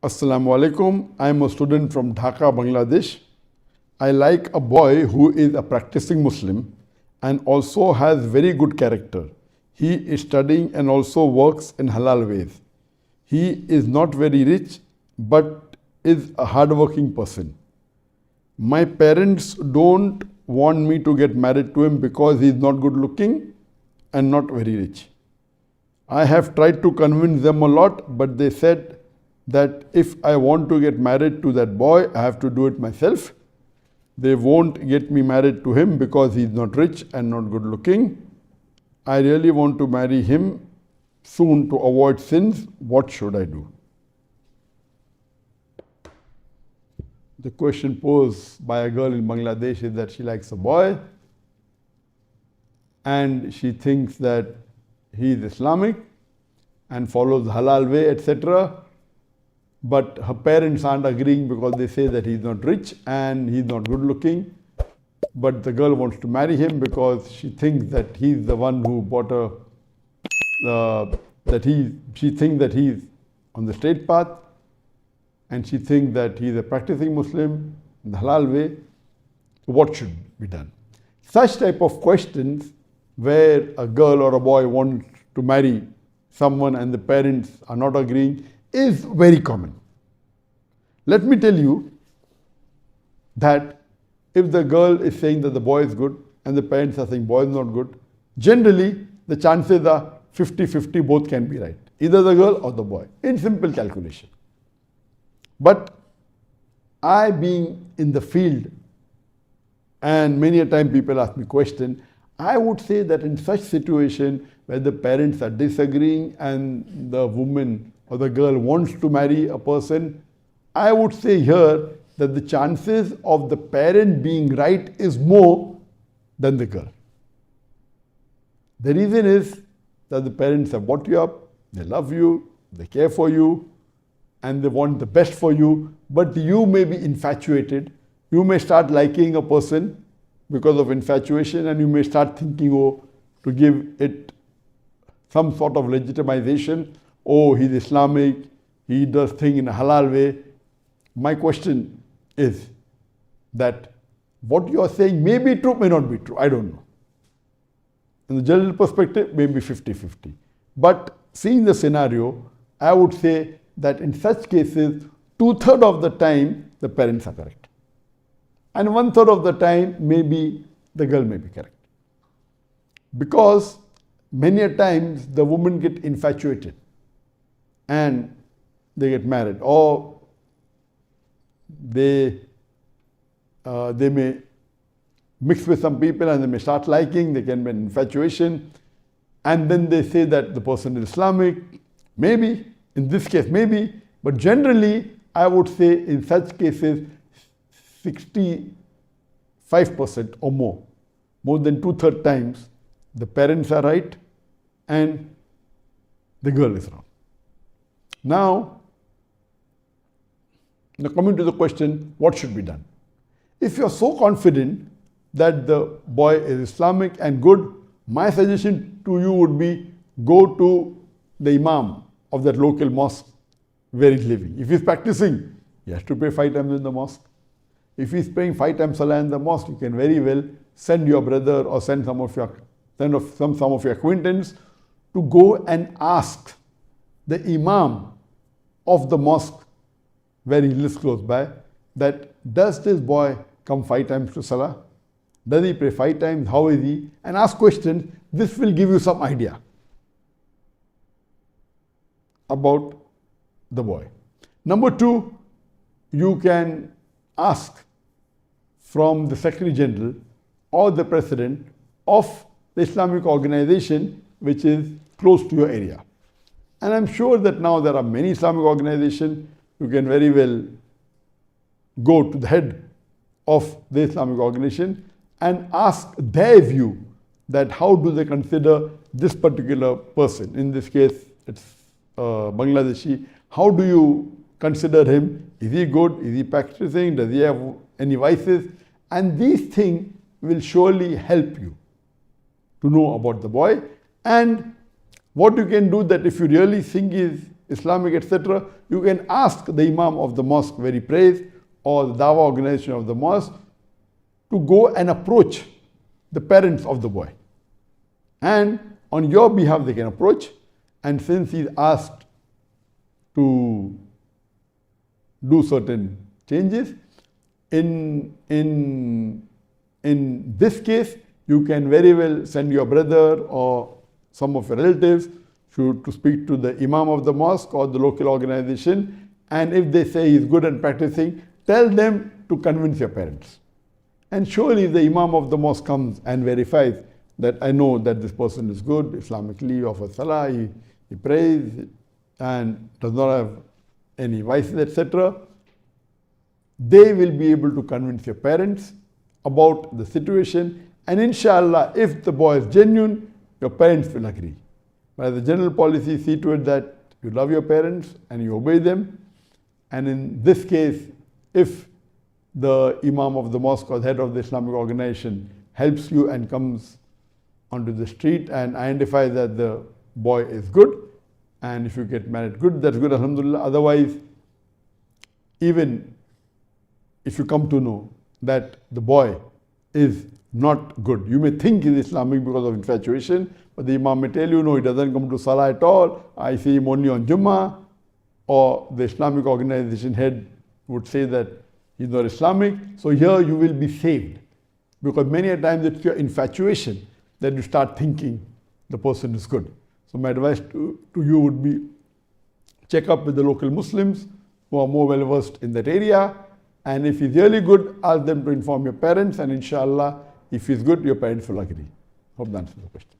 Assalamu alaikum. I am a student from Dhaka, Bangladesh. I like a boy who is a practicing Muslim and also has very good character. He is studying and also works in halal ways. He is not very rich but is a hardworking person. My parents don't want me to get married to him because he is not good looking and not very rich. I have tried to convince them a lot, but they said that if I want to get married to that boy, I have to do it myself. They won't get me married to him because he is not rich and not good looking. I really want to marry him soon to avoid sins. What should I do? The question posed by a girl in Bangladesh is that she likes a boy and she thinks that he is Islamic and follows the halal way, etc. But her parents aren't agreeing because they say that he's not rich and he's not good looking. But the girl wants to marry him because she thinks that he's the one who bought her, she thinks that he's on the straight path and she thinks that he's a practicing Muslim in the halal way. So what should be done? Such type of questions where a girl or a boy wants to marry someone and the parents are not agreeing is very common. Let me tell you that if the girl is saying that the boy is good and the parents are saying boy is not good, generally the chances are 50-50, both can be right. Either the girl or the boy, in simple calculation. But I being in the field and many a time people ask me question, I would say that in such situation where the parents are disagreeing and the woman or the girl wants to marry a person, I would say here that the chances of the parent being right is more than the girl. The reason is that the parents have brought you up, they love you, they care for you, and they want the best for you, but you may be infatuated. You may start liking a person because of infatuation and you may start thinking, oh, to give it some sort of legitimization, oh, he's Islamic, he does things in a halal way. My question is that what you are saying may be true, may not be true, I don't know. In the general perspective, maybe 50-50. But seeing the scenario, I would say that in such cases, 2/3 of the time, the parents are correct. And 1/3 of the time, maybe the girl may be correct. Because many a times, the woman get infatuated and they get married, or they may mix with some people and they may start liking, they can be an infatuation, and then they say that the person is Islamic. Maybe, in this case maybe, but generally I would say in such cases 65% or more than 2/3 times the parents are right and the girl is wrong. Now coming to the question, what should be done? If you are so confident that the boy is Islamic and good, my suggestion to you would be go to the imam of that local mosque where he's living. If he's practicing, he has to pray 5 times in the mosque. If he's praying 5 times salah in the mosque, you can very well send your brother or send some of your acquaintance to go and ask the imam of the mosque where he lives close by that does this boy come 5 times to salah? Does he pray 5 times? How is he? And ask questions. This will give you some idea about the boy. Number 2, you can ask from the Secretary General or the President of the Islamic organization which is close to your area. And I'm sure that now there are many Islamic organizations. You can very well go to the head of the Islamic organization and ask their view that how do they consider this particular person. In this case, it's Bangladeshi. How do you consider him? Is he good? Is he practicing? Does he have any vices? And these things will surely help you to know about the boy. And what you can do that if you really think is Islamic, etc., you can ask the Imam of the mosque where he prays or the Dawah organization of the mosque to go and approach the parents of the boy. And on your behalf they can approach, and since he's asked to do certain changes, in this case, you can very well send your brother or some of your relatives to speak to the Imam of the mosque or the local organization, and if they say he's good and practicing, tell them to convince your parents. And surely if the Imam of the mosque comes and verifies that I know that this person is good, Islamically, offers salah, he prays and does not have any vices, etc., they will be able to convince your parents about the situation, and inshallah, if the boy is genuine, your parents will agree. But as a general policy, see to it that you love your parents and you obey them. And in this case, if the Imam of the mosque or the head of the Islamic organization helps you and comes onto the street and identifies that the boy is good, and if you get married good, that's good, alhamdulillah. Otherwise, even if you come to know that the boy is not good, you may think he's Islamic because of infatuation, but the Imam may tell you, no, he doesn't come to Salah at all, I see him only on Jummah, or the Islamic organization head would say that he's not Islamic. So here you will be saved, because many a times it's your infatuation that you start thinking the person is good. So my advice to you would be, check up with the local Muslims who are more well versed in that area, and if he's really good, ask them to inform your parents, and inshallah, if he's good, your parents will agree. Hope that answers the question.